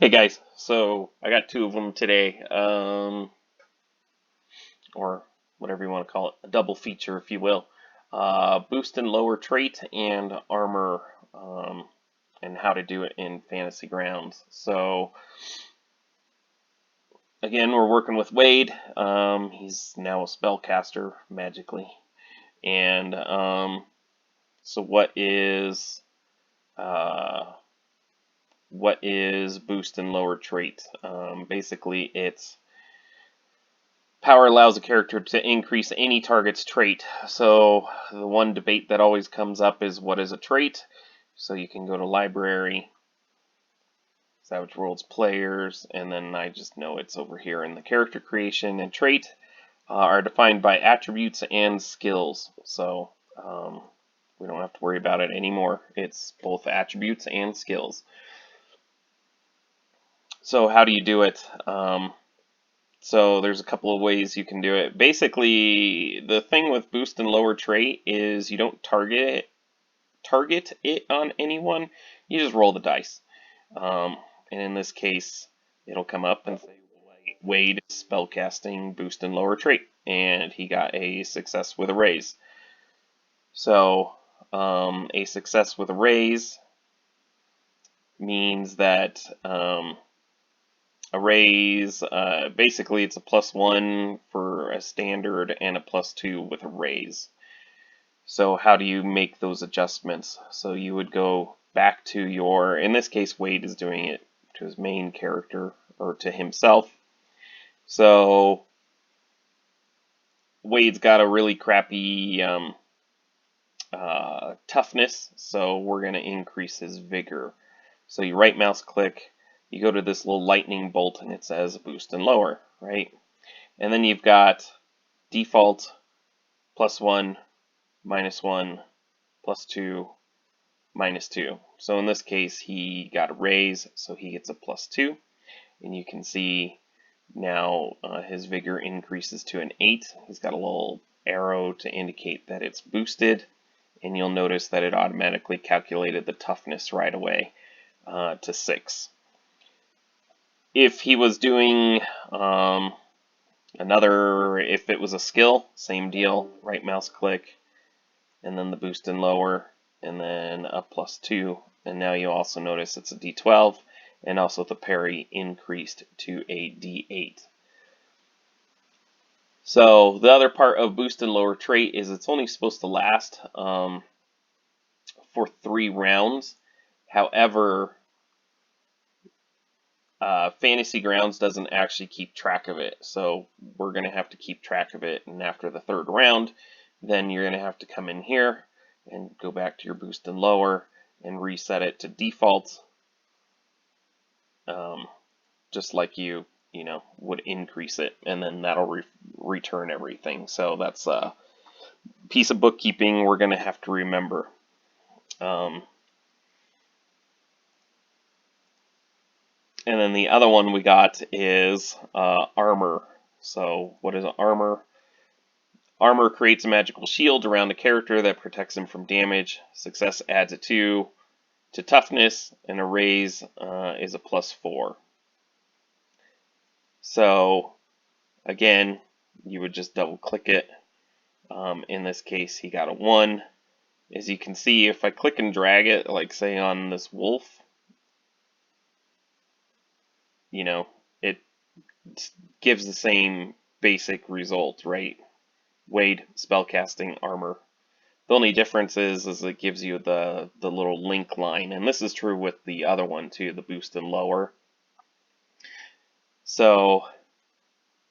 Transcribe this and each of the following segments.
Hey guys, so I got two of them today, or whatever you want to call it, a double feature, if you will. Boost and lower trait and armor, and how to do it in Fantasy Grounds. So again, we're working with Wade. He's now a spellcaster magically, and so uh, what is boost and lower trait? Basically, it's power allows a character to increase any target's trait. So the one debate that always comes up is what is a trait? So you can go to library, Savage Worlds players, and then I just know it's over here in the character creation, and trait are defined by attributes and skills. So we don't have to worry about it anymore. It's both attributes and skills. So how do you do it? So there's a couple of ways you can do it. Basically, the thing with boost and lower trait is you don't target it on anyone. You just roll the dice. And in this case, it'll come up and say Wade is spellcasting boost and lower trait, and he got a success with a raise. So a success with a raise means that a raise, basically it's a +1 for a standard and a +2 with a raise. So how do you make those adjustments? So you would go back to your, in this case Wade is doing it to his main character, or to himself. So Wade's got a really crappy toughness, so we're going to increase his vigor. So you right mouse click, you go to this little lightning bolt, and it says boost and lower, right? And then you've got default +1, -1, +2, -2. So in this case, he got a raise, so he gets a +2. And you can see now his vigor increases to an 8. He's got a little arrow to indicate that it's boosted. And you'll notice that it automatically calculated the toughness right away to 6. If he was doing if it was a skill, same deal, right mouse click, and then the boost and lower, and then a +2, and now you also notice it's a D12, and also the parry increased to a D8. So the other part of boost and lower trait is it's only supposed to last for 3 rounds. However, Fantasy Grounds doesn't actually keep track of it, so we're going to have to keep track of it, and after the 3rd round, then you're going to have to come in here and go back to your boost and lower and reset it to default, just like you would increase it, and then that'll return everything. So that's a piece of bookkeeping we're going to have to remember. And then the other one we got is armor. So what is armor? Armor creates a magical shield around a character that protects him from damage. Success adds a 2 to toughness, and a raise is a +4. So again, you would just double click it. In this case, he got a 1. As you can see, if I click and drag it, like say on this wolf, it gives the same basic result, right? Wade, spellcasting, armor. The only difference is it gives you the little link line, and this is true with the other one too, the boost and lower. So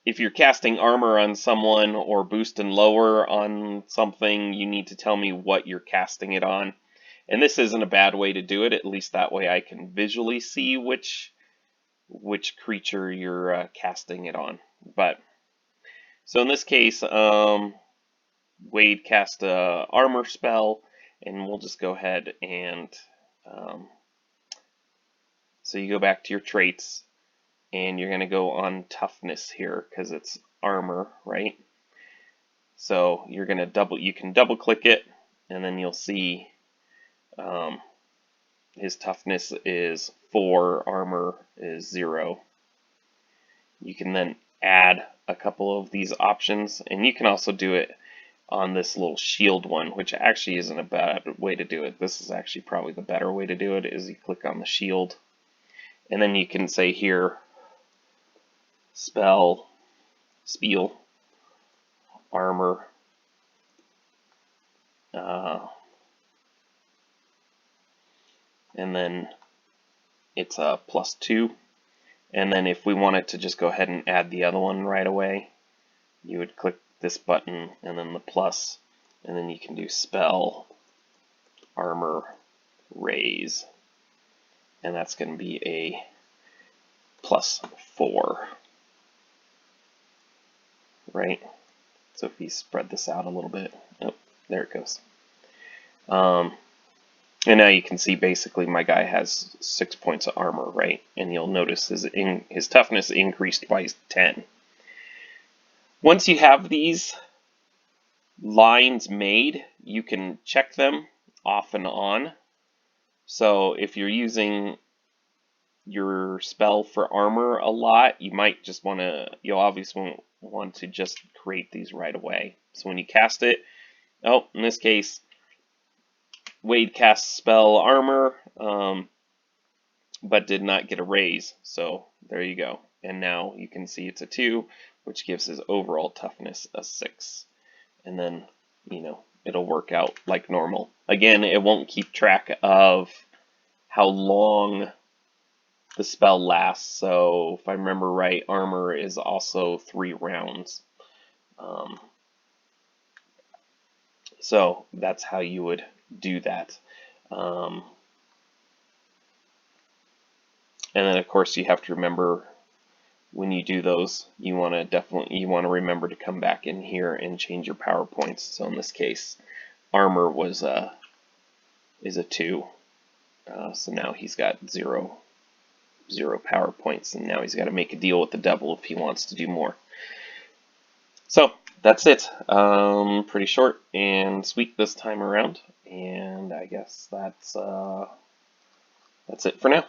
if you're casting armor on someone or boost and lower on something, you need to tell me what you're casting it on. And this isn't a bad way to do it, at least that way I can visually see which creature you're casting it on. But so in this case, Wade cast a armor spell, and we'll just go ahead and so you go back to your traits, and you're going to go on toughness here because it's armor, right? So you're going to you can double click it, and then you'll see his toughness is 4, armor is 0. You can then add a couple of these options, and you can also do it on this little shield one, which actually isn't a bad way to do it. This is actually probably the better way to do it, is you click on the shield, and then you can say here, spell, spiel, armor, and then it's a +2. And then if we wanted to just go ahead and add the other one right away, you would click this button and then the plus, and then you can do spell, armor, raise, and that's going to be a +4, right? So if you spread this out a little bit, oh, there it goes. And now you can see basically my guy has 6 points of armor, right? And you'll notice his toughness increased by 10. Once you have these lines made, you can check them off and on. So if you're using your spell for armor a lot, you might just want to, you'll obviously want to just create these right away. So when you cast it, oh, in this case, Wade cast spell armor, but did not get a raise. So there you go. And now you can see it's a 2, which gives his overall toughness a 6. And then, it'll work out like normal. Again, it won't keep track of how long the spell lasts. So if I remember right, armor is also 3 rounds. So that's how you would do that. And then of course you have to remember, when you do those, you want to remember to come back in here and change your power points. So in this case, armor is a 2. So now he's got 0 power points, and now he's got to make a deal with the devil if he wants to do more. So that's it. Pretty short and sweet this time around, and I guess that's it for now.